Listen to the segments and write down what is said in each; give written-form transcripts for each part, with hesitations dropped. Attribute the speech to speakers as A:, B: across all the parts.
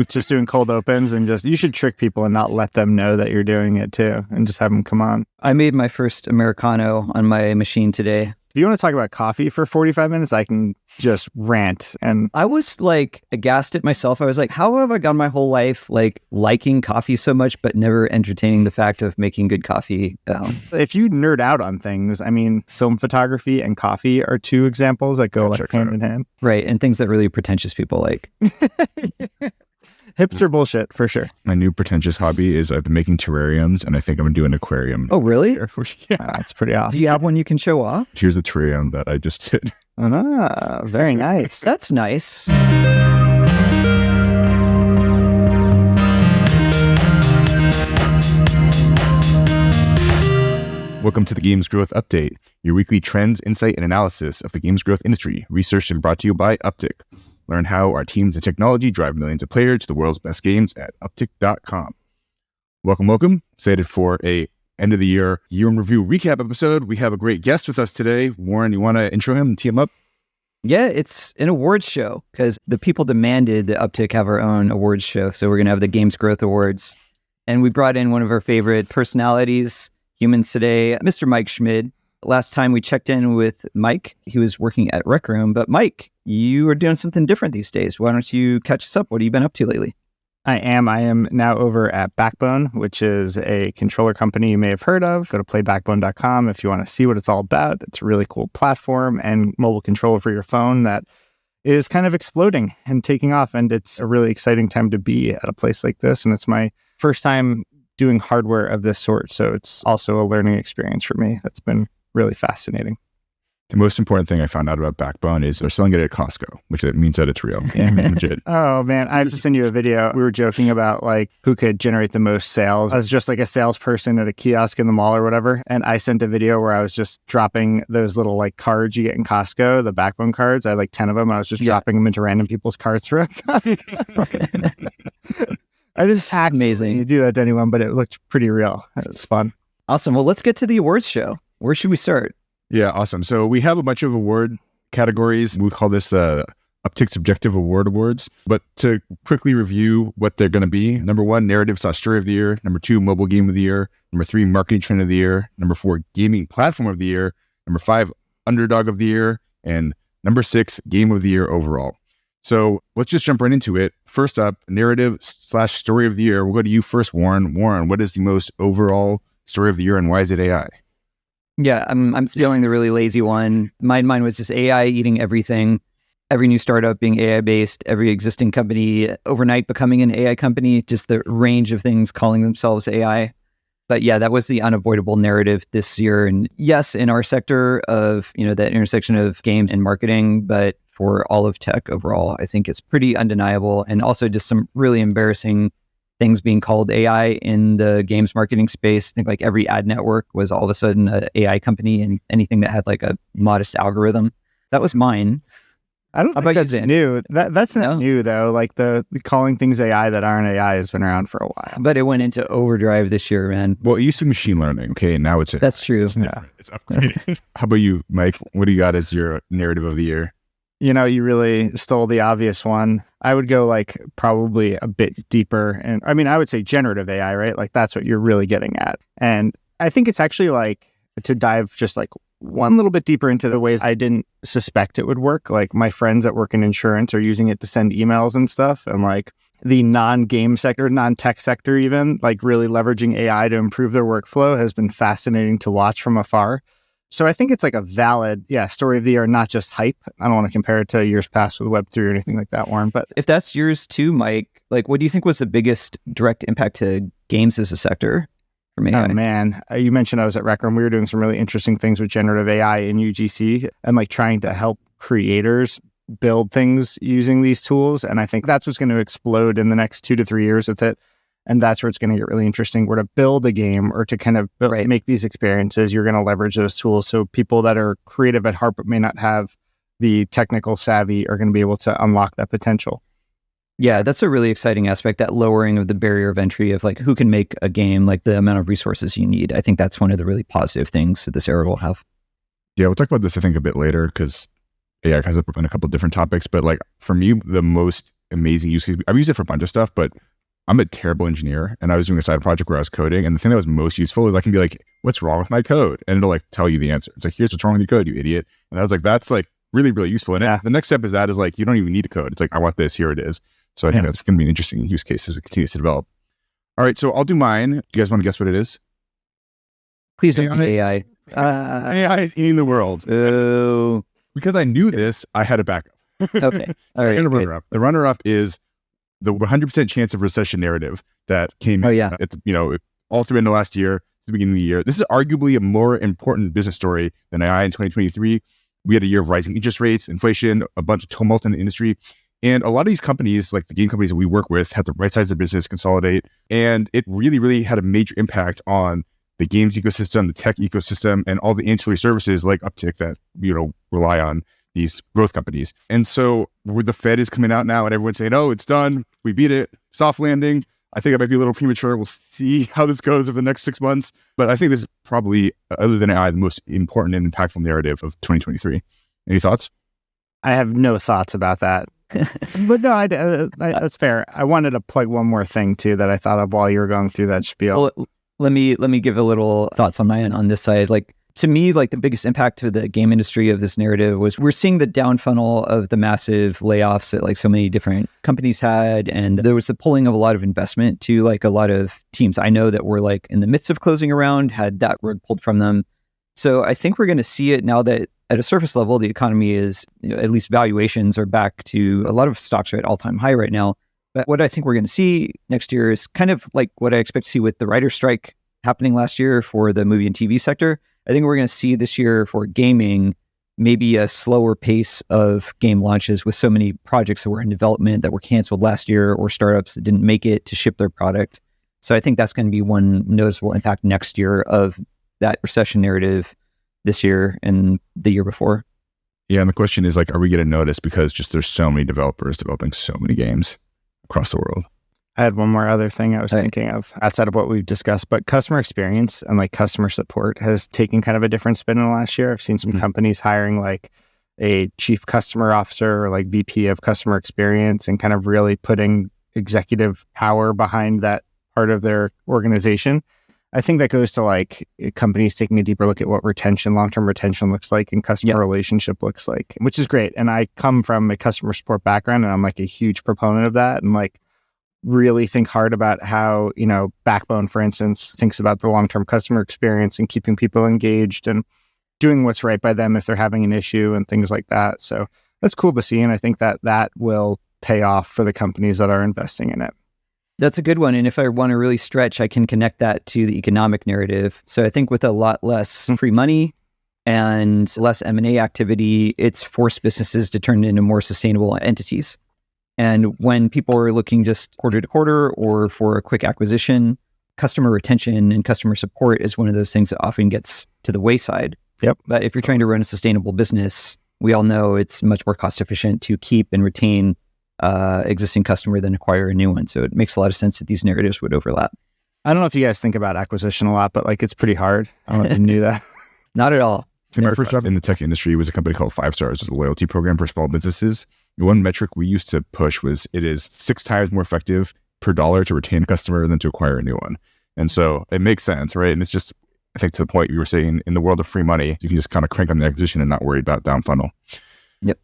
A: just doing cold opens, and you should trick people and not let them know that you're doing it too, and just have them come on.
B: I made my first Americano on my machine today.
A: If you want to talk about coffee for 45 minutes, I can just rant. And
B: I was like aghast at myself. I was like, how have I gone my whole life like liking coffee so much, but never entertaining the fact of making good coffee at home?
A: If you nerd out on things, I mean, film photography and coffee are two examples that go like hand in hand.
B: Right. And things that really pretentious people like.
A: Hipster bullshit, for sure.
C: My new pretentious hobby is I've been making terrariums, and I think I'm going to do an aquarium.
B: Oh, really?
A: Yeah, that's pretty awesome.
B: Do you have one you can show off?
C: Here's a terrarium that I just did.
A: Ah, very nice.
B: That's nice.
C: Welcome to the Games Growth Update, your weekly trends, insight, and analysis of the games growth industry, researched and brought to you by Upptic. Learn how our teams and technology drive millions of players to the world's best games at Upptic.com. Welcome. Excited for a end of the year in review recap episode. We have a great guest with us today. Warren, you want to intro him and tee him up?
B: Yeah, it's an awards show because the people demanded that Upptic have our own awards show. So we're going to have the Games Growth Awards. And we brought in one of our favorite personalities, humans today, Mr. Mike Schmid. Last time we checked in with Mike, he was working at Rec Room. But Mike, you are doing something different these days. Why don't you catch us up? What have you been up to lately?
A: I am now over at Backbone, which is a controller company you may have heard of. Go to playbackbone.com if you want to see what it's all about. It's a really cool platform and mobile controller for your phone that is kind of exploding and taking off. And it's a really exciting time to be at a place like this. And it's my first time doing hardware of this sort. So it's also a learning experience for me. That's been really fascinating.
C: The most important thing I found out about Backbone is they're selling it at Costco, which means that it's real.
A: Yeah.
C: Legit.
A: Oh, man. I have to send you a video. We were joking about like who could generate the most sales. I was just like a salesperson at a kiosk in the mall or whatever. And I sent a video where I was just dropping those little like cards you get in Costco, the Backbone cards. I had like 10 of them. I was just dropping them into random people's carts for Costco. I just hacked.
B: Amazing.
A: You do that to anyone, but it looked pretty real. It was fun.
B: Awesome. Well, let's get to the awards show. Where should we start?
C: Yeah, awesome. So we have a bunch of award categories. We call this the Upptic Subjective Award Awards. But to quickly review what they're going to be, number 1, Narrative/Story of the Year. Number 2, Mobile Game of the Year. Number 3, Marketing Trend of the Year. Number 4, Gaming Platform of the Year. Number 5, Underdog of the Year. And number 6, Game of the Year overall. So let's just jump right into it. First up, Narrative/Story of the Year. We'll go to you first, Warren. Warren, what is the most overall story of the year and why is it AI?
B: Yeah, I'm stealing the really lazy one. Mine was just AI eating everything. Every new startup being AI-based, every existing company overnight becoming an AI company, just the range of things calling themselves AI. But yeah, that was the unavoidable narrative this year. And yes, in our sector of, that intersection of games and marketing, but for all of tech overall, I think it's pretty undeniable. And also just some really embarrassing things being called AI in the games marketing space. I think like every ad network was all of a sudden an AI company, and anything that had like a modest algorithm. That was mine.
A: I don't think that's new. That's not new though. Like the calling things AI that aren't AI has been around for a while.
B: But it went into overdrive this year, man.
C: Well, it used to be machine learning, okay? And now it's
B: That's true.
C: It's different. It's upgraded. How about you, Mike? What do you got as your narrative of the year?
A: You really stole the obvious one. I would go like probably a bit deeper. And I mean, I would say generative AI, right? Like that's what you're really getting at. And I think it's actually like to dive just like one little bit deeper into the ways I didn't suspect it would work. Like my friends that work in insurance are using it to send emails and stuff. And like the non-game sector, non-tech sector even, like really leveraging AI to improve their workflow has been fascinating to watch from afar. So I think it's like a valid, story of the year, not just hype. I don't want to compare it to years past with Web3 or anything like that, Warren. But
B: if that's yours too, Mike, like what do you think was the biggest direct impact to games as a sector from AI?
A: Oh man, you mentioned I was at Rec Room. We were doing some really interesting things with generative AI in UGC and like trying to help creators build things using these tools. And I think that's what's going to explode in the next 2 to 3 years with it. And that's where it's going to get really interesting. Where to build a game or to kind of make these experiences, you're going to leverage those tools. So people that are creative at heart but may not have the technical savvy are going to be able to unlock that potential.
B: Yeah, that's a really exciting aspect, that lowering of the barrier of entry of like who can make a game, like the amount of resources you need. I think that's one of the really positive things that this era will have.
C: Yeah, we'll talk about this, I think, a bit later because AI comes up in a couple of different topics. But like for me, the most amazing use case. I've used it for a bunch of stuff, but I'm a terrible engineer, and I was doing a side project where I was coding, and the thing that was most useful is I can be like, what's wrong with my code? And it'll like tell you the answer. It's like, here's what's wrong with your code, you idiot. And I was like, that's like really, really useful. And the next step is like, you don't even need to code. It's like, I want this, here it is. So I think that's going to be an interesting use case as it continues to develop. All right, so I'll do mine. Do you guys want to guess what it is?
B: Please don't be AI.
C: AI is eating the world.
B: Oh.
C: Because I knew this, I had a backup.
B: Okay. All right.
C: The runner-up is the 100% chance of recession narrative that came at the, all through into last year, the beginning of the year. This is arguably a more important business story than AI in 2023. We had a year of rising interest rates, inflation, a bunch of tumult in the industry. And a lot of these companies, like the game companies that we work with, had to right-size their business, consolidate. And it really, really had a major impact on the games ecosystem, the tech ecosystem, and all the ancillary services like Upptic that, rely on these growth companies. And so where the Fed is coming out now and everyone's saying, oh, it's done. We beat it. Soft landing. I think I might be a little premature. We'll see how this goes over the next 6 months. But I think this is probably, other than AI, the most important and impactful narrative of 2023. Any thoughts?
A: I have no thoughts about that. But no, that's fair. I wanted to plug one more thing too that I thought of while you were going through that spiel.
B: Well, let me give a little thoughts on my end on this side. Like, to me, like the biggest impact to the game industry of this narrative was we're seeing the down funnel of the massive layoffs that like so many different companies had. And there was the pulling of a lot of investment to like a lot of teams I know that were like in the midst of closing around, had that rug pulled from them. So I think we're going to see it now that at a surface level, the economy is, at least valuations are back to, a lot of stocks are at all-time high right now. But what I think we're going to see next year is kind of like what I expect to see with the writer's strike happening last year for the movie and TV sector. I think we're going to see this year for gaming, maybe a slower pace of game launches with so many projects that were in development that were canceled last year, or startups that didn't make it to ship their product. So I think that's going to be one noticeable impact next year of that recession narrative this year and the year before.
C: Yeah, and the question is like, are we going to notice because just there's so many developers developing so many games across the world?
A: I had one more other thing I was thinking of outside of what we've discussed, but customer experience and like customer support has taken kind of a different spin in the last year. I've seen some companies hiring like a chief customer officer or like VP of customer experience and kind of really putting executive power behind that part of their organization. I think that goes to like companies taking a deeper look at what long-term retention looks like and customer relationship looks like, which is great. And I come from a customer support background and I'm like a huge proponent of that. And like, really think hard about how, Backbone, for instance, thinks about the long-term customer experience and keeping people engaged and doing what's right by them if they're having an issue and things like that. So that's cool to see. And I think that will pay off for the companies that are investing in it.
B: That's a good one. And if I want to really stretch, I can connect that to the economic narrative. So I think with a lot less free money and less M&A activity, it's forced businesses to turn into more sustainable entities. And when people are looking just quarter to quarter or for a quick acquisition, customer retention and customer support is one of those things that often gets to the wayside.
A: Yep.
B: But if you're trying to run a sustainable business, we all know it's much more cost efficient to keep and retain existing customer than acquire a new one. So it makes a lot of sense that these narratives would overlap.
A: I don't know if you guys think about acquisition a lot, but like it's pretty hard. I don't know if you knew that.
B: Not at all.
C: My first job in the tech industry was a company called 5 Stars. It was a loyalty program for small businesses. The one metric we used to push was it is 6 times more effective per dollar to retain a customer than to acquire a new one. And so it makes sense, right? And it's just, I think to the point you were saying, in the world of free money, you can just kind of crank on the acquisition and not worry about down funnel.
B: Yep.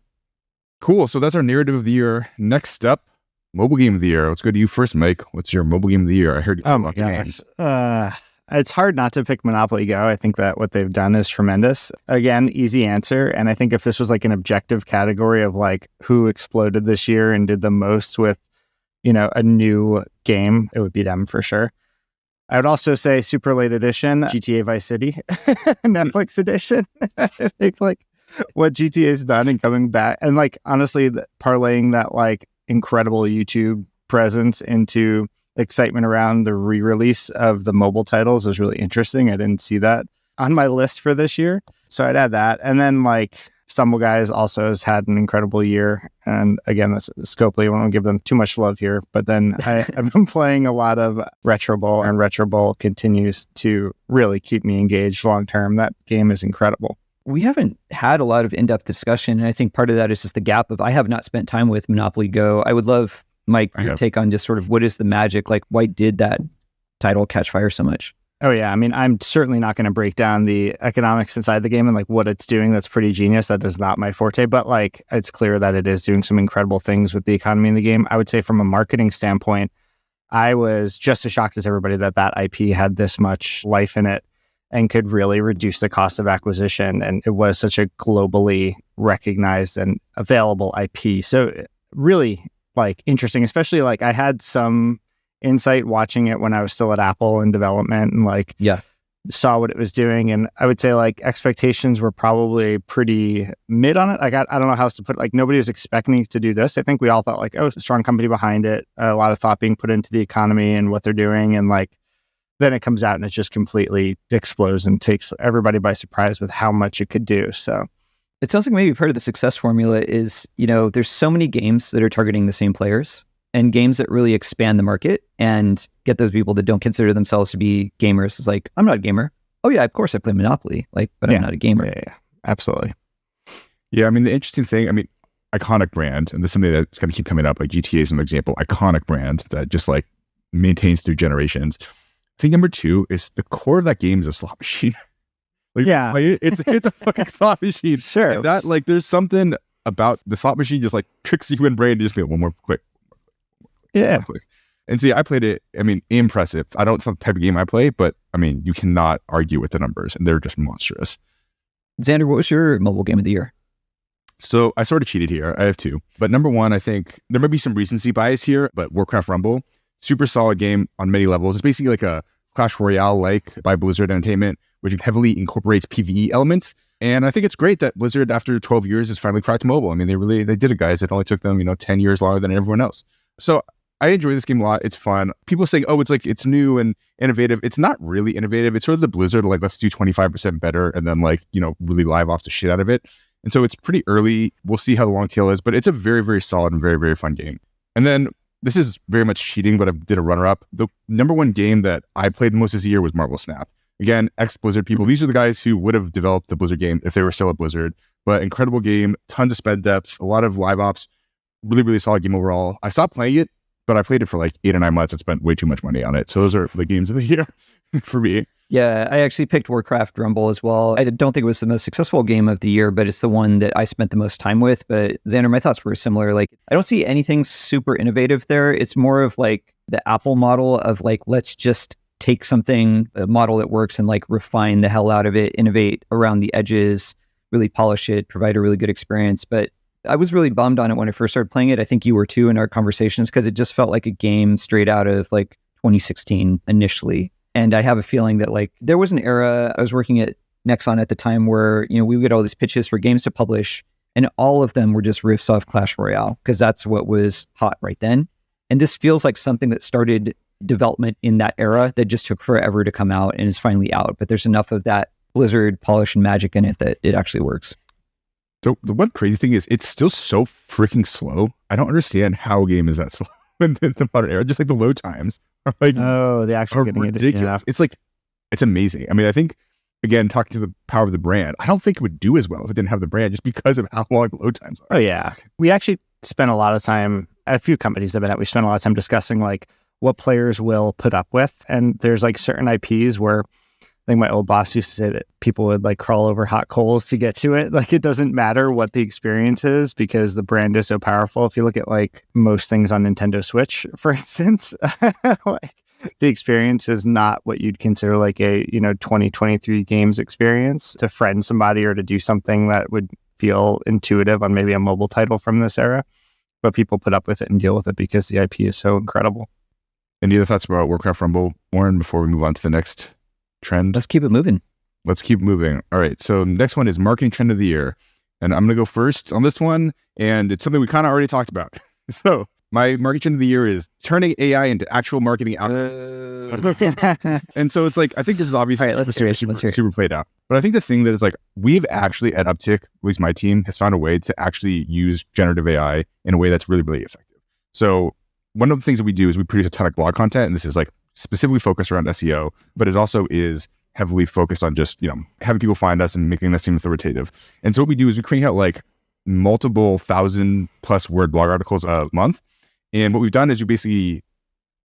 C: Cool. So that's our narrative of the year. Next up, mobile game of the year. Let's go to you first, Mike. What's your mobile game of the year? I heard you talk about games.
A: It's hard not to pick Monopoly Go. I think that what they've done is tremendous. Again, easy answer. And I think if this was like an objective category of like who exploded this year and did the most with, a new game, it would be them for sure. I would also say super late edition, GTA Vice City, Netflix edition. I think like what GTA's done and coming back and like honestly parlaying that like incredible YouTube presence into excitement around the re-release of the mobile titles was really interesting. I didn't see that on my list for this year. So I'd add that. And then like Stumble Guys also has had an incredible year. And again, this Scopely, I won't give them too much love here, but then I've been playing a lot of Retro Bowl and Retro Bowl continues to really keep me engaged long-term. That game is incredible.
B: we haven't had a lot of in-depth discussion. And I think part of that is just the gap of I have not spent time with Monopoly Go. I would love, Mike, your take on just sort of what is the magic? Like, why did that title catch fire so much?
A: Oh, yeah. I mean, I'm certainly not going to break down the economics inside the game and like what it's doing. That's pretty genius. That is not my forte, but like it's clear that it is doing some incredible things with the economy in the game. I would say from a marketing standpoint, I was just as shocked as everybody that IP had this much life in it and could really reduce the cost of acquisition. And it was such a globally recognized and available IP. So really like interesting, especially like I had some insight watching it when I was still at Apple in development and like saw what it was doing. And I would say like expectations were probably pretty mid on it. Like I don't know how else to put it. Like nobody was expecting to do this. I think we all thought like, oh, it's a strong company behind it. A lot of thought being put into the economy and what they're doing. And like, then it comes out and it just completely explodes and takes everybody by surprise with how much it could do. So
B: it sounds like maybe part of the success formula is, there's so many games that are targeting the same players and games that really expand the market and get those people that don't consider themselves to be gamers. It's like, I'm not a gamer. Oh yeah, of course I play Monopoly, but I'm not a gamer.
A: Yeah, absolutely.
C: Yeah, I mean, the interesting thing, iconic brand, and this is something that's going to keep coming up, like GTA is an example, iconic brand that just like maintains through generations. I think number 2 is the core of that game is a slot machine. It's a fucking slot machine.
A: Sure.
C: And that like, there's something about the slot machine just like tricks you in brain to just be one more click.
A: Yeah.
C: Quick. And see, I played it. I mean, impressive. I don't, it's not the type of game I play, but I mean, you cannot argue with the numbers and they're just monstrous.
B: Xander, what was your mobile game of the year?
C: So I sort of cheated here. I have 2, but number 1, I think there might be some recency bias here, but Warcraft Rumble, super solid game on many levels. It's basically like a Clash Royale like by Blizzard Entertainment, which heavily incorporates PvE elements. And I think it's great that Blizzard, after 12 years, has finally cracked mobile. I mean, they did it, guys. It only took them, 10 years longer than everyone else. So I enjoy this game a lot. It's fun. People saying, oh, it's new and innovative. It's not really innovative. It's sort of the Blizzard, like, let's do 25% better and then really live off the shit out of it. And so it's pretty early. We'll see how the long tail is, but it's a very, very solid and very, very fun game. And then this is very much cheating, but I did a runner-up. The number 1 game that I played the most this year was Marvel Snap. Again, ex-Blizzard people. These are the guys who would have developed the Blizzard game if they were still at Blizzard. But incredible game, tons of sped depth, a lot of live ops, really, really solid game overall. I stopped playing it, but I played it for like 8 or 9 months and spent way too much money on it. So those are the games of the year for me.
B: Yeah, I actually picked Warcraft Rumble as well. I don't think it was the most successful game of the year, but it's the one that I spent the most time with. But Xander, my thoughts were similar. Like, I don't see anything super innovative there. It's more of like the Apple model of like, let's just take something, a model that works and like refine the hell out of it, innovate around the edges, really polish it, provide a really good experience. But I was really bummed on it when I first started playing it. I think you were too in our conversations because it just felt like a game straight out of like 2016 initially. And I have a feeling that like there was an era, I was working at Nexon at the time where, we would get all these pitches for games to publish and all of them were just riffs off Clash Royale because that's what was hot right then. And this feels like something that started development in that era that just took forever to come out and is finally out. But there's enough of that Blizzard polish and magic in it that it actually works.
C: So the one crazy thing is it's still so freaking slow. I don't understand how a game is that slow in the modern era. Just like the load times are like
A: the actual
C: are ridiculous. It's like it's amazing. I mean, I think again talking to the power of the brand, I don't think it would do as well if it didn't have the brand just because of how long the load times are.
A: Oh yeah, we actually spent a lot of time at a few companies I've been at. We spent a lot of time discussing like what players will put up with, and there's like certain IPs where I think my old boss used to say that people would like crawl over hot coals to get to it. Like it doesn't matter what the experience is because the brand is so powerful. If you look at like most things on Nintendo Switch, for instance, like the experience is not what you'd consider like a 2023 games experience to friend somebody or to do something that would feel intuitive on maybe a mobile title from this era. But people put up with it and deal with it because the IP is so incredible.
C: Any other thoughts about Warcraft Rumble, Warren, before we move on to the next trend?
B: Let's keep it moving.
C: Let's keep moving. All right. So next one is marketing trend of the year. And I'm going to go first on this one. And it's something we kind of already talked about. So my marketing trend of the year is turning AI into actual marketing outcomes. And so it's like, I think this is obviously
B: all right, let's hear it.
C: super played out. But I think the thing that is like, we've actually at Upptic, at least my team, has found a way to actually use generative AI in a way that's really, really effective. So one of the things that we do is we produce a ton of blog content. And this is like specifically focused around SEO, but it also is heavily focused on just, having people find us and making that seem authoritative. And so what we do is we crank out like multiple 1,000+ word blog articles a month. And what we've done is you basically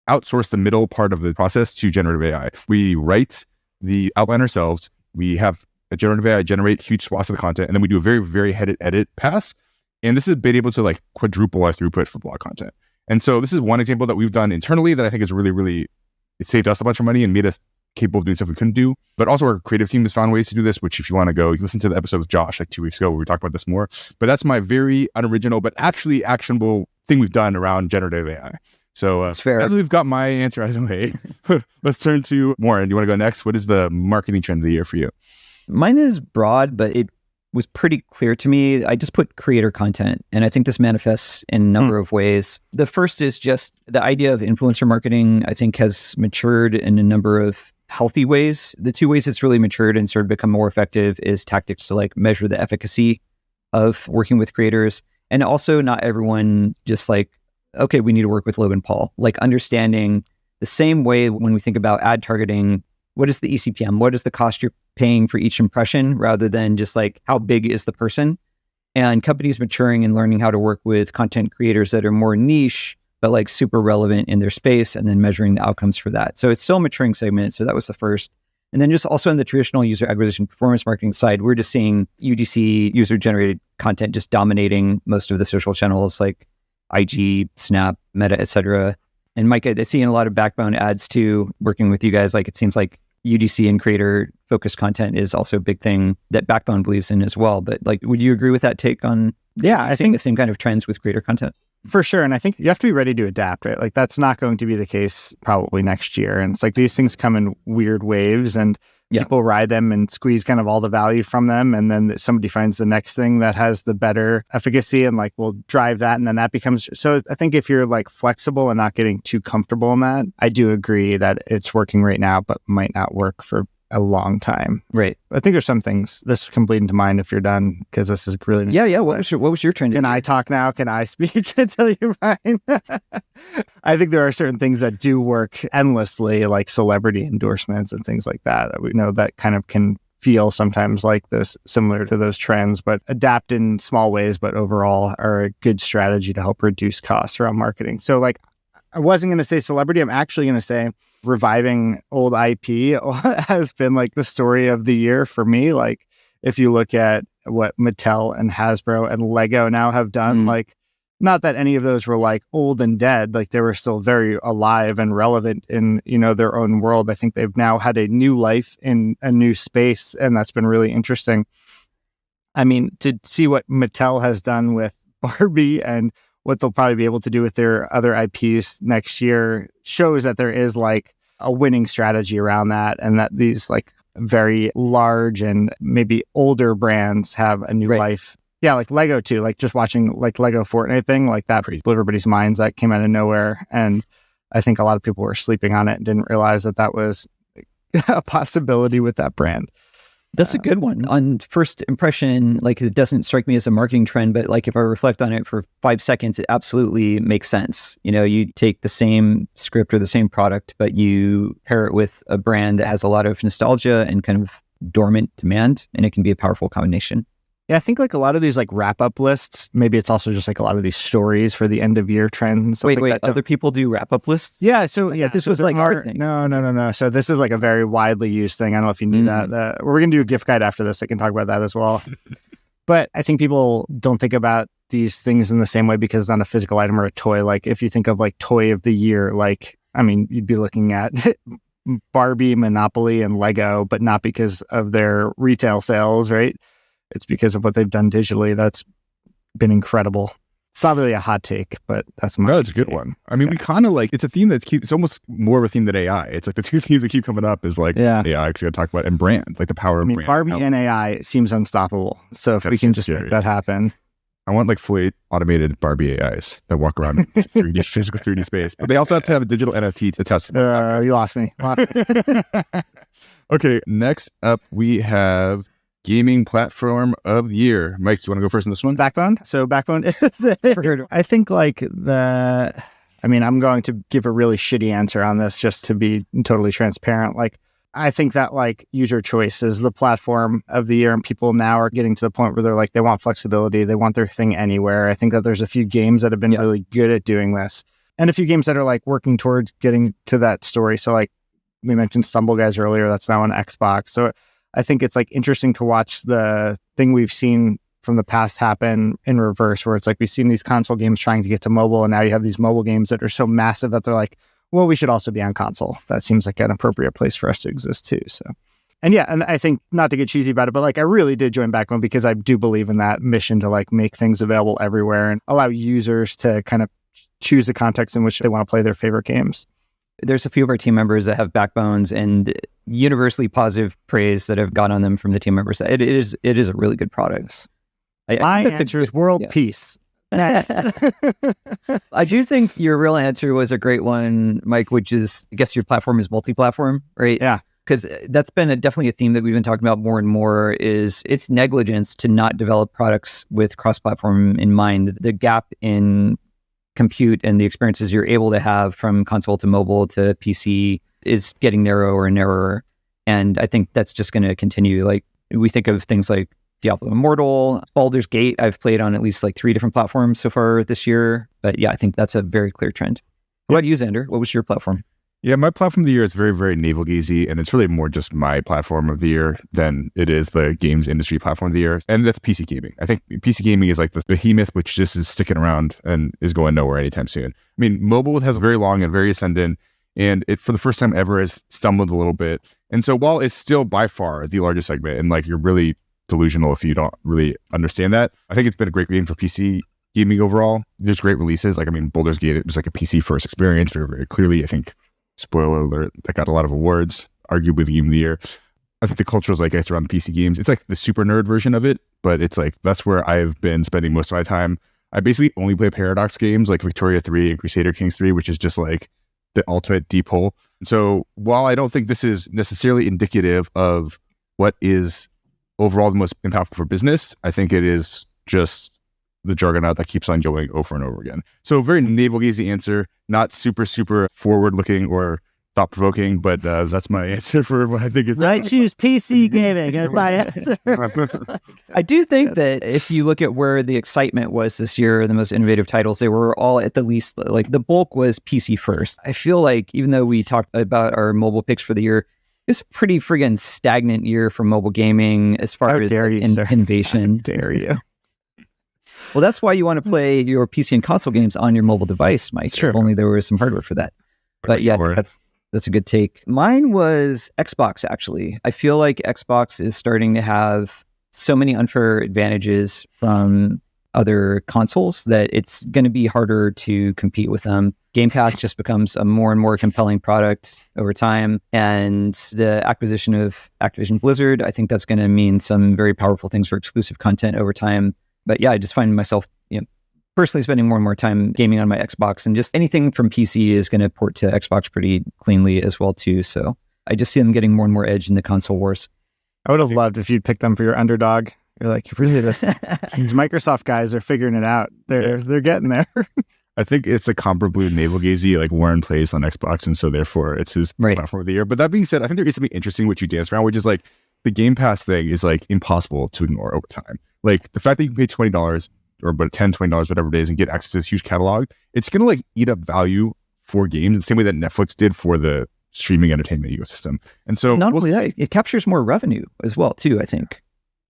C: outsource the middle part of the process to generative AI. We write the outline ourselves. We have a generative AI generate huge swaths of the content, and then we do a very, very edit pass. And this has been able to like quadruple our throughput for blog content. And so this is one example that we've done internally that I think is really, really, it saved us a bunch of money and made us capable of doing stuff we couldn't do. But also our creative team has found ways to do this, which if you want to go, you listen to the episode with Josh like 2 weeks ago where we talked about this more. But that's my very unoriginal, but actually actionable thing we've done around generative AI. So
B: that's fair.
C: Now that we've got my answer out of the way, let's turn to Warren. Do you want to go next? What is the marketing trend of the year for you?
B: Mine is broad, but it was pretty clear to me. I just put creator content, and I think this manifests in a number of ways. The first is just the idea of influencer marketing, I think has matured in a number of healthy ways. The two ways it's really matured and sort of become more effective is tactics to like measure the efficacy of working with creators. And also not everyone just like, okay, we need to work with Logan Paul. Like understanding the same way when we think about ad targeting, what is the ECPM? What is the cost you're paying for each impression rather than just like how big is the person? And companies maturing and learning how to work with content creators that are more niche, but like super relevant in their space, and then measuring the outcomes for that. So it's still a maturing segment. So that was the first. And then just also in the traditional user acquisition performance marketing side, we're just seeing UGC, user generated content, just dominating most of the social channels like IG, Snap, Meta, etc. And Mike, I see in a lot of backbone ads too, working with you guys, like it seems like UGC and creator focused content is also a big thing that Backbone believes in as well. But like, would you agree with that take on
A: I
B: seeing
A: think
B: the same kind of trends with creator content?
A: For sure. And I think you have to be ready to adapt, right? Like that's not going to be the case probably next year. And it's like these things come in weird waves and people ride them and squeeze kind of all the value from them. And then somebody finds the next thing that has the better efficacy and like will drive that. And then that becomes, so I think if you're like flexible and not getting too comfortable in that, I do agree that it's working right now, but might not work for a long time.
B: Right.
A: I think there's some things, this can bleed into mind if you're done, because this is really nice.
B: Yeah. What was your trend?
A: Can I talk now? Can I speak until you Ryan? I think there are certain things that do work endlessly, like celebrity endorsements and things like that. We know that kind of can feel sometimes like this, similar to those trends, but adapt in small ways, but overall are a good strategy to help reduce costs around marketing. So like, I wasn't going to say celebrity. I'm actually going to say reviving old IP has been like the story of the year for me. Like if you look at what Mattel and Hasbro and Lego now have done, like not that any of those were like old and dead, like they were still very alive and relevant in, their own world. I think they've now had a new life in a new space, and that's been really interesting. I mean, to see what Mattel has done with Barbie and what they'll probably be able to do with their other IPs next year shows that there is like a winning strategy around that, and that these like very large and maybe older brands have a new life. Yeah, like Lego too, like just watching like Lego Fortnite thing, like that blew everybody's minds. That came out of nowhere. And I think a lot of people were sleeping on it and didn't realize that that was a possibility with that brand.
B: That's a good one. On first impression, like it doesn't strike me as a marketing trend, but like if I reflect on it for 5 seconds, it absolutely makes sense. You take the same script or the same product, but you pair it with a brand that has a lot of nostalgia and kind of dormant demand, and it can be a powerful combination.
A: Yeah, I think like a lot of these like wrap-up lists, maybe it's also just like a lot of these stories for the end of year trends.
B: Wait, other people do wrap-up lists?
A: Yeah, so this was
B: like our thing.
A: No. So this is like a very widely used thing. I don't know if you knew that. We're going to do a gift guide after this. I can talk about that as well. But I think people don't think about these things in the same way because it's not a physical item or a toy. Like if you think of like toy of the year, like, I mean, you'd be looking at Barbie, Monopoly, and Lego, but not because of their retail sales, right? It's because of what they've done digitally. That's been incredible. It's not really a hot take, but that's my
C: it's a good one. I mean, we kind of like, it's a theme it's almost more of a theme than AI. It's like the two themes that keep coming up is like AI, because you got to talk about, and brand, like the power of brand.
A: Barbie and AI seems unstoppable. So if we can just make that happen.
C: I want like fully automated Barbie AIs that walk around in 3D, physical 3D space, but they also have to have a digital NFT to test them.
A: You lost me.
C: Okay, next up we have Gaming Platform of the Year. Mike, you want to go first on this one?
A: Backbone. So Backbone is, I think like I'm going to give a really shitty answer on this just to be totally transparent. Like I think that like user choice is the platform of the year, and people now are getting to the point where they're like, they want flexibility. They want their thing anywhere. I think that there's a few games that have been really good at doing this, and a few games that are like working towards getting to that story. So like we mentioned Stumble Guys earlier, that's now on Xbox. So I think it's like interesting to watch the thing we've seen from the past happen in reverse, where it's like we've seen these console games trying to get to mobile, and now you have these mobile games that are so massive that they're like, well, we should also be on console. That seems like an appropriate place for us to exist too. So, and yeah, and I think, not to get cheesy about it, but like I really did join Backbone because I do believe in that mission to like make things available everywhere and allow users to kind of choose the context in which they want to play their favorite games.
B: There's a few of our team members that have Backbones, and universally positive praise that have gone on them from the team members. It is a really good product.
A: My answer is world peace.
B: I do think your real answer was a great one, Mike, which is, I guess your platform is multi-platform, right?
A: Yeah.
B: Because that's been definitely a theme that we've been talking about more and more, is it's negligence to not develop products with cross-platform in mind. The gap in compute and the experiences you're able to have from console to mobile to PC is getting narrower and narrower. And I think that's just going to continue. Like, we think of things like Diablo Immortal, Baldur's Gate. I've played on at least like 3 different platforms so far this year. But yeah, I think that's a very clear trend. What about you, Xander? What was your platform?
C: Yeah, my platform of the year is very, very navel-gazy, and it's really more just my platform of the year than it is the games industry platform of the year, and that's PC gaming. I think PC gaming is like the behemoth which just is sticking around and is going nowhere anytime soon. I mean, mobile has very long and very ascendant, and it, for the first time ever, has stumbled a little bit. And so while it's still by far the largest segment, and like you're really delusional if you don't really understand that, I think it's been a great game for PC gaming overall. There's great releases. Like, I mean, Baldur's Gate, it was like a PC first experience very, very clearly. I think, spoiler alert, that got a lot of awards, arguably the game of the year. I think the cultural zeitgeist around PC games, it's like the super nerd version of it, but it's like, that's where I've been spending most of my time. I basically only play Paradox games like Victoria 3 and Crusader Kings 3, which is just like the ultimate deep hole. So while I don't think this is necessarily indicative of what is overall the most impactful for business, I think it is just the juggernaut that keeps on going over and over again. So very navel-gazy answer, not super, super forward-looking or thought-provoking, but that's my answer for what I think is...
A: I choose PC gaming as my answer.
B: I do think that if you look at where the excitement was this year, the most innovative titles, they were all at the least, like the bulk was PC first. I feel like even though we talked about our mobile picks for the year, it's a pretty friggin' stagnant year for mobile gaming as far as innovation.
A: Dare you?
B: Well, that's why you want to play your PC and console games on your mobile device, Mike. If only there was some hardware for that. But yeah, that's a good take. Mine was Xbox, actually. I feel like Xbox is starting to have so many unfair advantages from other consoles that it's going to be harder to compete with them. Game Pass just becomes a more and more compelling product over time. And the acquisition of Activision Blizzard, I think that's going to mean some very powerful things for exclusive content over time. But yeah, I just find myself, personally spending more and more time gaming on my Xbox, and just anything from PC is going to port to Xbox pretty cleanly as well too. So I just see them getting more and more edge in the console wars.
A: I would have loved if you'd picked them for your underdog. You're like, really, these Microsoft guys are figuring it out. They're getting there.
C: I think it's a comparably navel-gazy, like Warren plays on Xbox, and so therefore it's his platform of the year. But that being said, I think there is something interesting which you dance around, which is like the Game Pass thing is like impossible to ignore over time. Like the fact that you can pay $20 or but $10, $20, whatever it is, and get access to this huge catalog, it's going to like eat up value for games the same way that Netflix did for the streaming entertainment ecosystem. And so
B: not only that, it captures more revenue as well too, I think,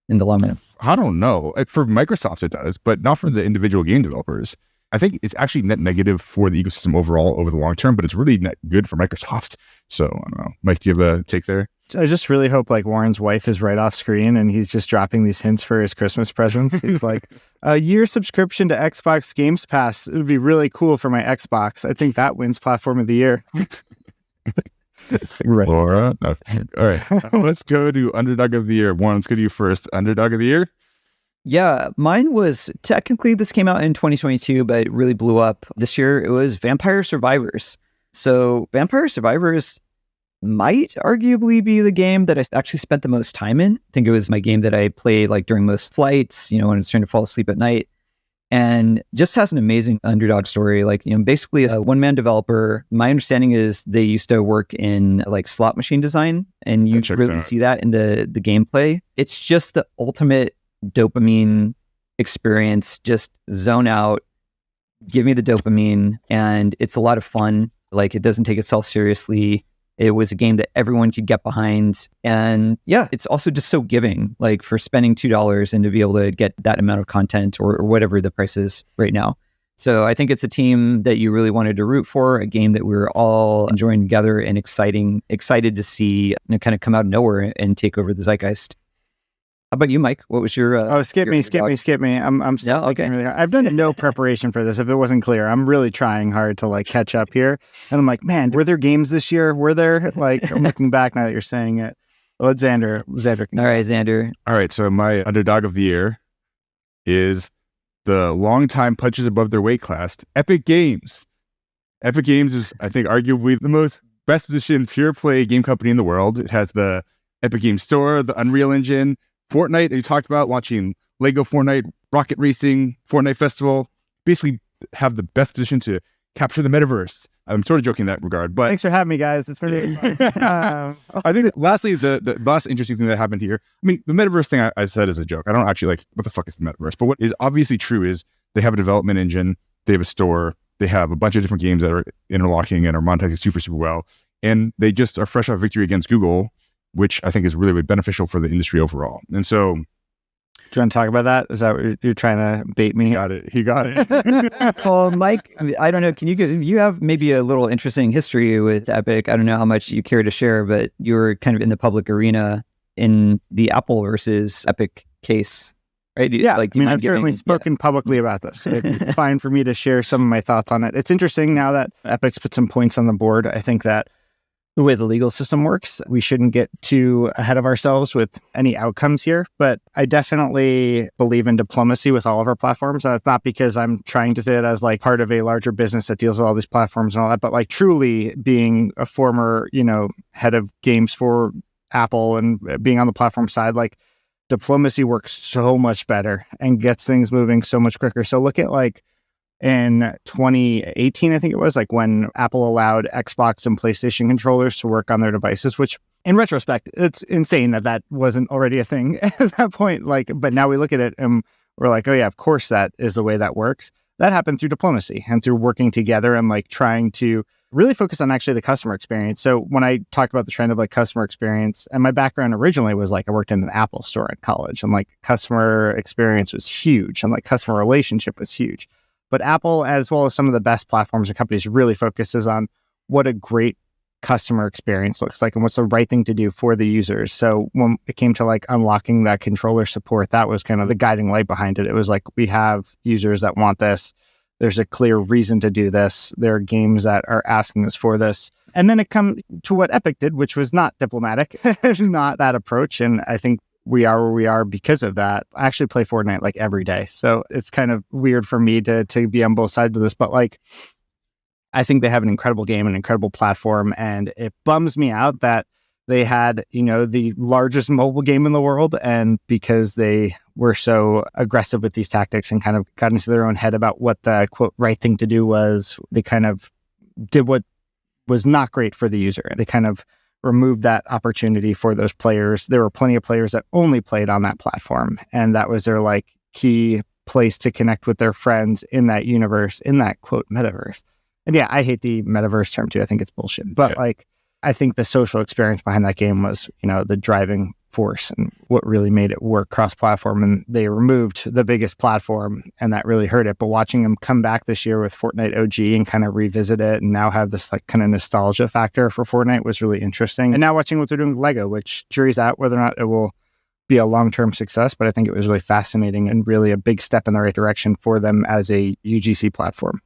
B: in the long run.
C: I don't know. For Microsoft it does, but not for the individual game developers. I think it's actually net negative for the ecosystem overall over the long term, but it's really net good for Microsoft. So I don't know. Mike, do you have a take there?
A: I just really hope like Warren's wife is right off screen and he's just dropping these hints for his Christmas presents. He's like, a year subscription to Xbox Games Pass. It would be really cool for my Xbox. I think that wins platform of the year.
C: Right. Laura. No. All right. Let's go to underdog of the year. Warren, let's go to you first. Underdog of the year?
B: Yeah, mine was technically, this came out in 2022, but it really blew up this year. It was Vampire Survivors. So Vampire Survivors might arguably be the game that I actually spent the most time in. I think it was my game that I played like during most flights, when I was trying to fall asleep at night. and just has an amazing underdog story. Like, basically a one-man developer. My understanding is they used to work in like slot machine design, and you really see that in the gameplay. It's just the ultimate dopamine experience. Just zone out, give me the dopamine, and it's a lot of fun. Like, it doesn't take itself seriously. It was a game that everyone could get behind. And yeah, it's also just so giving, like for spending $2 and to be able to get that amount of content or whatever the price is right now. So I think it's a team that you really wanted to root for, a game that we were all enjoying together and excited to see kind of come out of nowhere and take over the zeitgeist. How about you, Mike? What was your...
A: skip me. I'm still thinking really hard. I've done no preparation for this. If it wasn't clear, I'm really trying hard to like catch up here. And I'm like, man, were there games this year? Were there? Like, I'm looking back now that you're saying it. Let Xander.
B: All right, Xander.
C: All right, so my underdog of the year is the longtime punches above their weight class, Epic Games. Epic Games is, I think, arguably the most best positioned pure play game company in the world. It has the Epic Games Store, the Unreal Engine, Fortnite, you talked about launching Lego Fortnite, Rocket Racing, Fortnite Festival, basically have the best position to capture the metaverse. I'm sort of joking in that regard, but...
A: Thanks for having me, guys. It's been really fun.
C: I think lastly, the last interesting thing that happened here, I mean, the metaverse thing I said is a joke. I don't actually like, what the fuck is the metaverse? But what is obviously true is they have a development engine, they have a store, they have a bunch of different games that are interlocking and are monetizing super, super well. And they just are fresh off victory against Google, which I think is really, really beneficial for the industry overall. And so...
A: Do you want to talk about that? Is that what you're trying to bait me?
C: He got it.
B: Well, Mike, I don't know. You have maybe a little interesting history with Epic. I don't know how much you care to share, but you were kind of in the public arena in the Apple versus Epic case, right?
A: Yeah. I've certainly spoken publicly about this. It's fine for me to share some of my thoughts on it. It's interesting now that Epic's put some points on the board. I think that the way the legal system works, we shouldn't get too ahead of ourselves with any outcomes here. But I definitely believe in diplomacy with all of our platforms. And it's not because I'm trying to say that as like part of a larger business that deals with all these platforms and all that, but like truly being a former, head of games for Apple and being on the platform side, like diplomacy works so much better and gets things moving so much quicker. So look at like in 2018, I think it was, like when Apple allowed Xbox and PlayStation controllers to work on their devices, which in retrospect, it's insane that wasn't already a thing at that point. Like, but now we look at it and we're like, oh yeah, of course that is the way that works. That happened through diplomacy and through working together and like trying to really focus on actually the customer experience. So when I talked about the trend of like customer experience, and my background originally was like I worked in an Apple store in college, and like customer experience was huge and like customer relationship was huge. But Apple, as well as some of the best platforms and companies, really focuses on what a great customer experience looks like and what's the right thing to do for the users. So when it came to like unlocking that controller support, that was kind of the guiding light behind it. It was like, we have users that want this. There's a clear reason to do this. There are games that are asking us for this. And then it comes to what Epic did, which was not diplomatic, not that approach. And I think we are where we are because of that. I actually play Fortnite like every day. So it's kind of weird for me to be on both sides of this. But like, I think they have an incredible game, an incredible platform. And it bums me out that they had, the largest mobile game in the world. And because they were so aggressive with these tactics and kind of got into their own head about what the quote right thing to do was, they kind of did what was not great for the user. They kind of removed that opportunity for those players. There were plenty of players that only played on that platform. And that was their like key place to connect with their friends in that universe, in that quote metaverse. And yeah, I hate the metaverse term too. I think it's bullshit. But like, I think the social experience behind that game was, the driving force and what really made it work cross-platform. And they removed the biggest platform and that really hurt it. But watching them come back this year with Fortnite OG and kind of revisit it and now have this like kind of nostalgia factor for Fortnite was really interesting. And now watching what they're doing with Lego, which jury's out whether or not it will be a long-term success, but I think it was really fascinating and really a big step in the right direction for them as a UGC platform.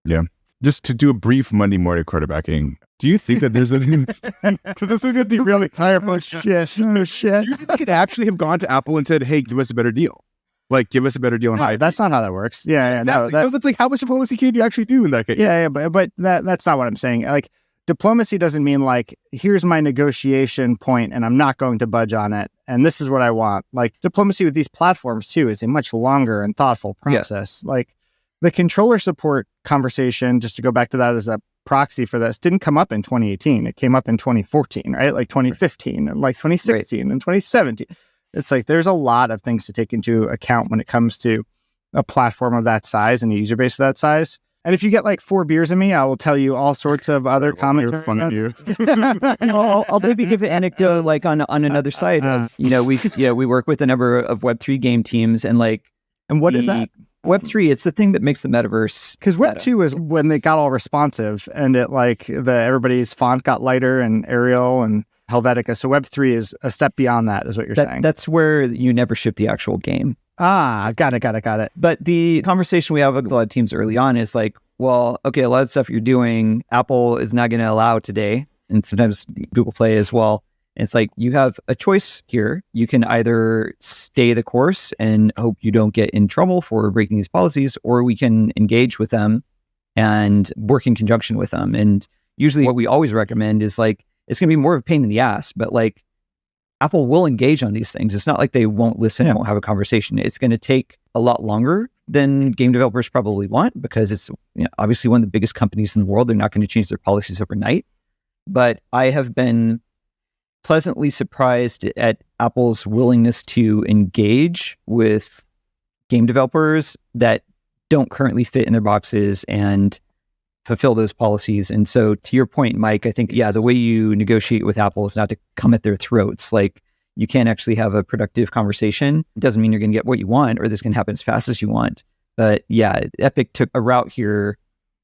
C: Yeah. Just to do a brief Monday morning quarterbacking, do you think that there's anything...
A: So this is going to be really terrible shit. No shit.
C: Do you think they could actually have gone to Apple and said, hey, give us a better deal? Like, give us a better deal on
A: no, that's not how that works. Yeah,
C: exactly. No, that's like, how much diplomacy can you actually do in that case?
A: Yeah, but that's not what I'm saying. Like, diplomacy doesn't mean like, here's my negotiation point and I'm not going to budge on it. And this is what I want. Like diplomacy with these platforms too is a much longer and thoughtful process. Yeah. Like the controller support conversation, just to go back to that as a proxy for this, didn't come up in 2018. It came up in 2014, right? Like 2015 and like 2016 and 2017. It's like, there's a lot of things to take into account when it comes to a platform of that size and a user base of that size. And if you get like 4 beers in me, I will tell you all sorts of other comments.
C: Fun at you.
B: I'll maybe give an anecdote like on another side. We work with a number of Web3 game teams and
A: what is that?
B: Web3, it's the thing that makes the metaverse.
A: Because Web2 is when they got all responsive and it everybody's font got lighter and Arial and Helvetica. So Web3 is a step beyond that, is what you're saying.
B: That's where you never ship the actual game.
A: Got it.
B: But the conversation we have with a lot of teams early on is like, well, okay, a lot of stuff you're doing, Apple is not going to allow today, and sometimes Google Play as well. And it's like, you have a choice here. You can either stay the course and hope you don't get in trouble for breaking these policies, or we can engage with them and work in conjunction with them. And usually what we always recommend is like, it's going to be more of a pain in the ass, but like Apple will engage on these things. It's not like they won't listen and won't have a conversation. It's going to take a lot longer than game developers probably want, because it's obviously one of the biggest companies in the world. They're not going to change their policies overnight. But I have been pleasantly surprised at Apple's willingness to engage with game developers that don't currently fit in their boxes and fulfill those policies. And so to your point, Mike, I think, the way you negotiate with Apple is not to come at their throats. Like, you can't actually have a productive conversation. It doesn't mean you're going to get what you want or this can happen as fast as you want. But Epic took a route here,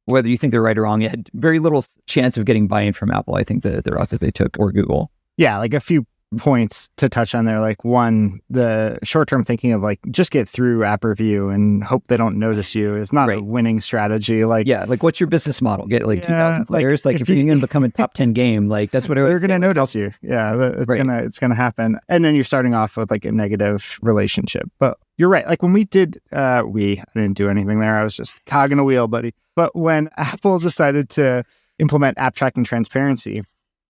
B: whether you think they're right or wrong, it had very little chance of getting buy-in from Apple. I think the route that they took, or Google.
A: Yeah, like a few points to touch on there. Like one, the short-term thinking of like, just get through app review and hope they don't notice you is not a winning strategy. Like,
B: what's your business model? Get 2,000 players. Like if you're going to become a top 10 game, like that's what
A: they're going to notice you. Yeah, it's going to happen. And then you're starting off with like a negative relationship. But you're right. Like when we did, I didn't do anything there. I was just cog in a wheel, buddy. But when Apple decided to implement app tracking transparency,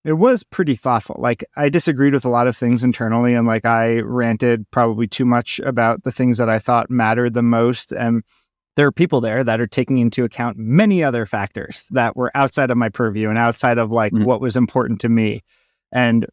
A: it was pretty thoughtful. Like I disagreed with a lot of things internally, and like I ranted probably too much about the things that I thought mattered the most. And there are people there that are taking into account many other factors that were outside of my purview and outside of like what was important to me. And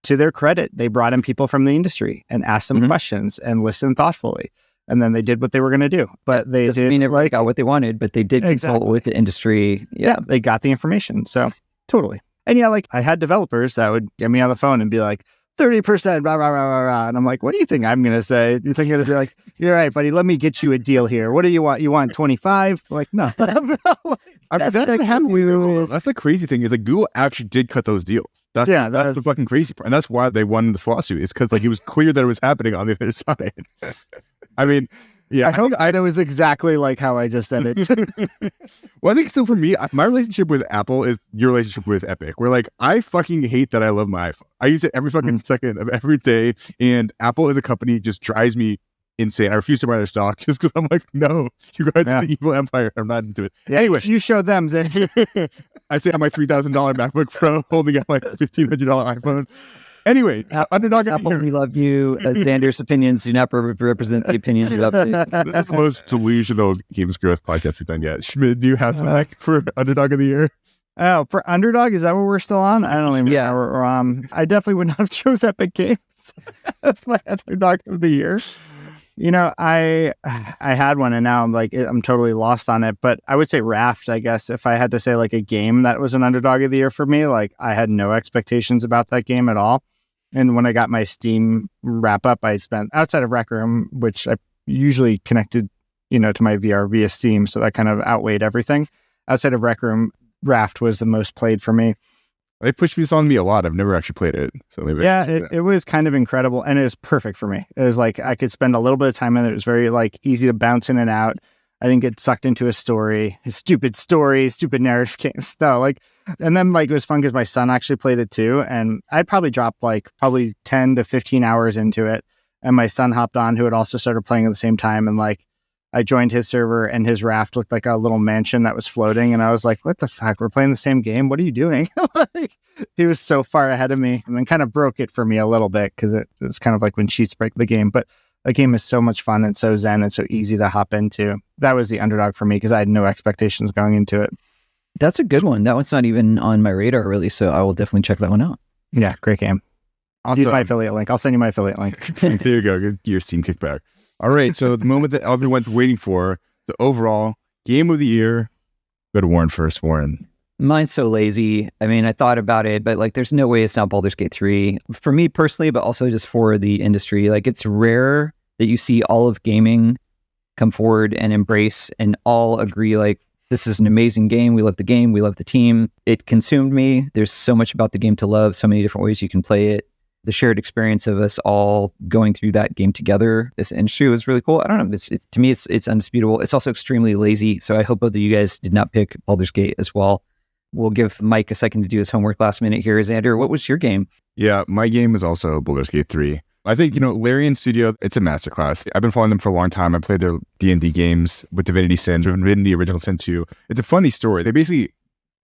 A: to their credit, they brought in people from the industry and asked them questions and listened thoughtfully. And then they did what they were going to do. But they
B: doesn't mean everybody got what they wanted, but they did consult with the industry.
A: Yeah, they got the information. So totally. And like I had developers that would get me on the phone and be like, 30%, rah, rah, rah, rah, rah. And I'm like, what do you think I'm going to say? You think you're going to be like, you're right, buddy, let me get you a deal here. What do you want? You want 25? I'm like, no.
C: That's the crazy thing is like Google actually did cut those deals. That's the fucking crazy part. And that's why they won this lawsuit, is because like it was clear that it was happening on the other side. I mean, yeah,
A: I hope it was exactly like how I just said it.
C: Well, I think so for me, my relationship with Apple is your relationship with Epic. Where like, I fucking hate that I love my iPhone. I use it every fucking second of every day. And Apple as a company just drives me insane. I refuse to buy their stock just because I'm like, no, you guys are the evil empire. I'm not into it.
A: Yeah, anyway, you show them, Zach.
C: I say on my $3,000 MacBook Pro holding up my $1,500 iPhone. Anyway, Underdog
B: Apple, we love you. Xander's opinions do not represent the opinions of Upptic.
C: That's the most delusional games growth podcast we've done yet. Schmid, do you have some for Underdog of the Year?
A: Oh, for Underdog, is that what we're still on? I don't even know. I definitely would not have chose Epic Games. That's my Underdog of the Year. I had one and now I'm totally lost on it, but I would say Raft, I guess, if I had to say like a game that was an Underdog of the Year for me. Like I had no expectations about that game at all. And when I got my Steam wrap up, I spent outside of Rec Room, which I usually connected, to my VR via Steam. So that kind of outweighed everything. Outside of Rec Room, Raft was the most played for me.
C: They pushed this on me a lot. I've never actually played it. So maybe
A: it was kind of incredible. And it was perfect for me. It was like, I could spend a little bit of time in it. It was very like easy to bounce in and out. I didn't get sucked into a stupid narrative games. No, and then it was fun because my son actually played it too. And I'd probably dropped probably 10 to 15 hours into it. And my son hopped on, who had also started playing at the same time. And I joined his server and his raft looked like a little mansion that was floating. And I was like, what the fuck? We're playing the same game. What are you doing? Like, he was so far ahead of me, and then kind of broke it for me a little bit because it's kind of like when cheats break the game. But the game is so much fun and so zen and so easy to hop into. That was the underdog for me because I had no expectations going into it.
B: That's a good one. That one's not even on my radar really, so I will definitely check that one out.
A: Yeah, great game. I'll use my affiliate link. I'll send you my affiliate link.
C: There you go. Get your Steam kickback. All right. So the moment that everyone's waiting for, the overall game of the year. Go to Warren first. Warren.
B: Mine's so lazy. I mean, I thought about it, but like, there's no way it's not Baldur's Gate 3 for me personally, but also just for the industry. Like, it's rare that you see all of gaming come forward and embrace and all agree, like, this is an amazing game. We love the game. We love the team. It consumed me. There's so much about the game to love, so many different ways you can play it. The shared experience of us all going through that game together, this industry was really cool. I don't know. To me, it's undisputable. It's also extremely lazy. So I hope both of you guys did not pick Baldur's Gate as well. We'll give Mike a second to do his homework last minute here. Xander, what was your game?
C: Yeah, my game is also Baldur's Gate 3. I think, Larian Studio, it's a masterclass. I've been following them for a long time. I played their D&D games with Divinity Sin, Divinity Original Sin 2. It's a funny story. They basically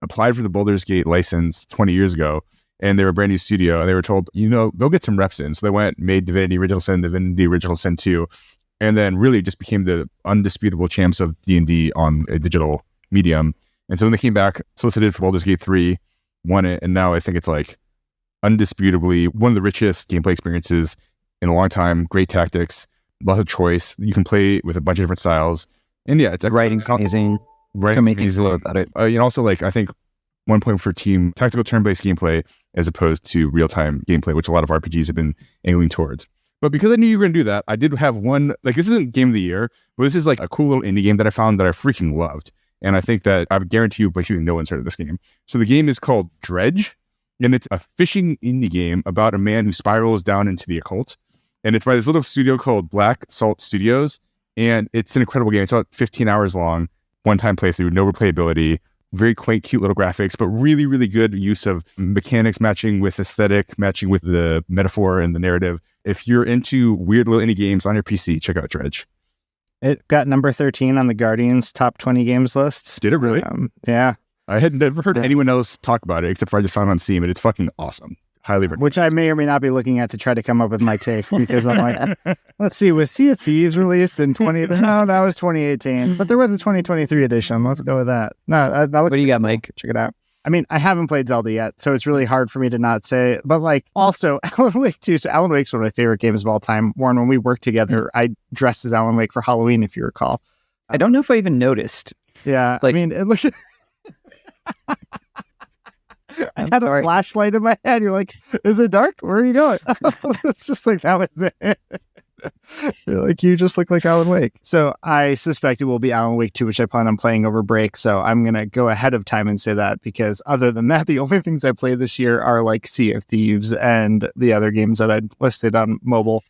C: applied for the Baldur's Gate license 20 years ago, and they were a brand new studio, and they were told, go get some reps in. So they went, made Divinity Original Sin, Divinity Original Sin 2, and then really just became the undisputable champs of D&D on a digital medium. And so when they came back, solicited for Baldur's Gate 3, won it, and now I think it's like undisputably one of the richest gameplay experiences in a long time. Great tactics, lots of choice. You can play with a bunch of different styles. And yeah, it's
B: writing's amazing.
C: So many things about it. Also, like, I think 1 point for team tactical turn-based gameplay as opposed to real-time gameplay, which a lot of RPGs have been angling towards. But because I knew you were going to do that, I did have one, like, this isn't game of the year, but this is like a cool little indie game that I found that I freaking loved. And I think that I would guarantee you, basically, no one's heard of this game. So the game is called Dredge, and it's a fishing indie game about a man who spirals down into the occult. And it's by this little studio called Black Salt Studios. And it's an incredible game. It's about 15 hours long, one-time playthrough, no replayability, very quaint, cute little graphics, but really, really good use of mechanics matching with aesthetic, matching with the metaphor and the narrative. If you're into weird little indie games on your PC, check out Dredge.
A: It got number 13 on the Guardian's top 20 games list.
C: Did it really?
A: Yeah.
C: I had never heard anyone else talk about it, except for I just found it on Steam, and it's fucking awesome. Highly recommend.
A: Which I may or may not be looking at to try to come up with my take, because I'm like, let's see, was Sea of Thieves released in 20? No, that was 2018, but there was a 2023 edition. Let's go with that. No, that looks.
B: What do you got, Mike?
A: Check it out. I mean, I haven't played Zelda yet, so it's really hard for me to not say, but like, also Alan Wake 2. So Alan Wake's one of my favorite games of all time. Warren, when we worked together, I dressed as Alan Wake for Halloween, if you recall.
B: I don't know if I even noticed.
A: Yeah.
B: Like,
A: I mean, it looks. I had a flashlight in my head. You're like, is it dark? Where are you going? It's just like, that was it. You're like, you just look like Alan Wake. So I suspect it will be Alan Wake 2, which I plan on playing over break. So I'm going to go ahead of time and say that, because other than that, the only things I played this year are like Sea of Thieves and the other games that I'd listed on mobile.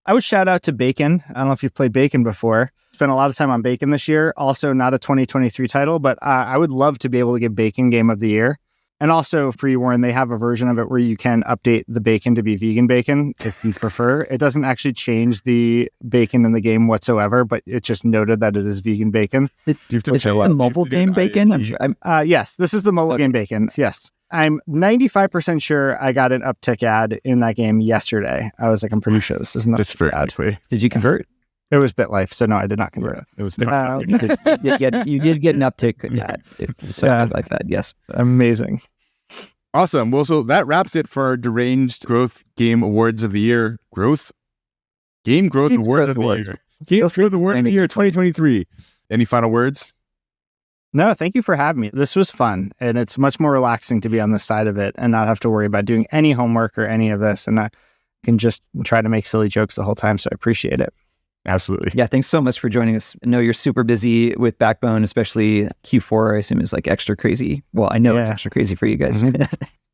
A: I would shout out to Bacon. I don't know if you've played Bacon before. Spent a lot of time on Bacon this year. Also not a 2023 title, but I would love to be able to give Bacon Game of the Year. And also, for you, Warren, they have a version of it where you can update the bacon to be vegan bacon if you prefer. It doesn't actually change the bacon in the game whatsoever, but it's just noted that it is vegan bacon.
B: Is this the mobile game Bacon?
A: Yes, this is the mobile game Bacon. Yes. I'm 95% sure I got an Upptic ad in that game yesterday. I was like, I'm pretty sure this is not an ad.
B: Did you convert?
A: It was BitLife, so no, I did not convert.
C: Yeah, it was.
B: You did get an uptick ad. Something like that, yes.
A: Amazing.
C: Awesome. Well, so that wraps it for our Deranged Growth Game Awards of the Year. Game Growth Award of the Year. Game Growth Award of the Year 2023. Any final words?
A: No, thank you for having me. This was fun, and it's much more relaxing to be on this side of it and not have to worry about doing any homework or any of this, and I can just try to make silly jokes the whole time, so I appreciate it.
C: Absolutely.
B: Yeah, thanks so much for joining us. I know you're super busy with Backbone, especially Q4, I assume is like extra crazy. Well, I know it's extra crazy for you guys.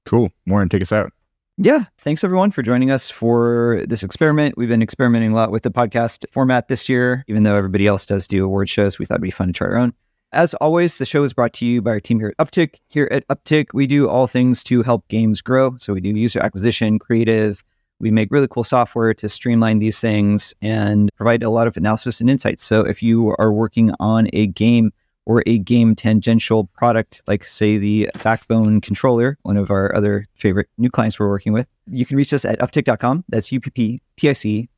C: Cool. Warren, take us out.
B: Yeah, thanks everyone for joining us for this experiment. We've been experimenting a lot with the podcast format this year. Even though everybody else does do award shows, we thought it'd be fun to try our own. As always, the show is brought to you by our team here at Upptic. Here at Upptic, we do all things to help games grow. So we do user acquisition, creative, We make really cool software to streamline these things and provide a lot of analysis and insights. So if you are working on a game or a game tangential product, like say the Backbone controller, one of our other favorite new clients we're working with, you can reach us at upptic.com. That's upptic.com.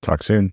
C: Talk soon.